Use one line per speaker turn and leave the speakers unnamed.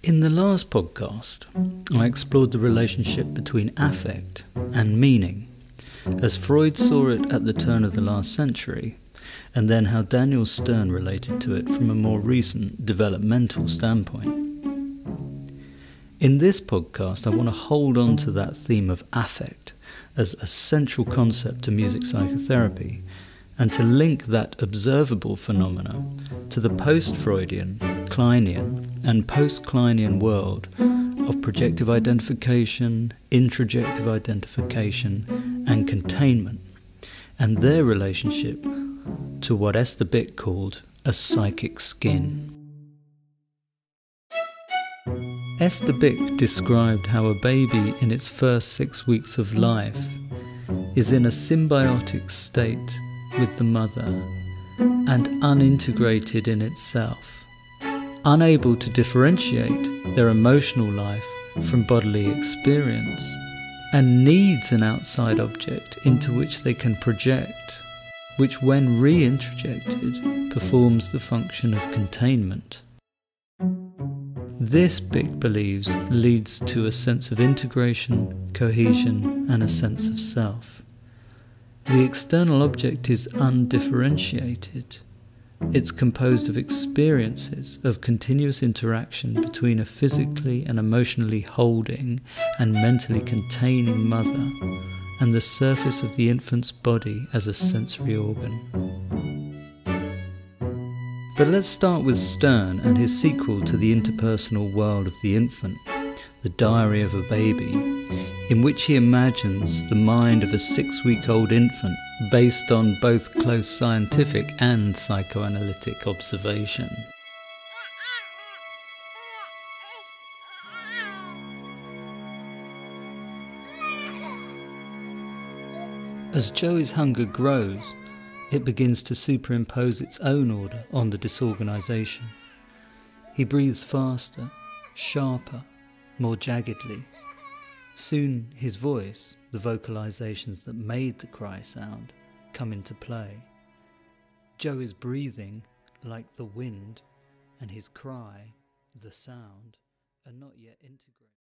In the last podcast, I explored the relationship between affect and meaning, as Freud saw it at the turn of the last century, and then how Daniel Stern related to it from a more recent developmental standpoint. In this podcast, I want to hold on to that theme of affect as a central concept to music psychotherapy, and to link that observable phenomena to the post-Freudian, Kleinian and post-Kleinian world of projective identification, introjective identification and containment, and their relationship to what Esther Bick called a psychic skin. Esther Bick described how a baby in its first 6 weeks of life is in a symbiotic state with the mother and unintegrated in itself, unable to differentiate their emotional life from bodily experience, and needs an outside object into which they can project, which when re-introjected performs the function of containment. This, Bick believes, leads to a sense of integration, cohesion, and a sense of self. The external object is undifferentiated. It's composed of experiences of continuous interaction between a physically and emotionally holding and mentally containing mother and the surface of the infant's body as a sensory organ. But let's start with Stern and his sequel to the interpersonal world of the infant, The Diary of a Baby, in which he imagines the mind of a 6-week-old infant based on both close scientific and psychoanalytic observation. As Joey's hunger grows, it begins to superimpose its own order on the disorganization. He breathes faster, sharper, more jaggedly. Soon his voice, the vocalizations that made the cry sound, come into play. Joe is breathing like the wind, and his cry, the sound, are not yet integrated.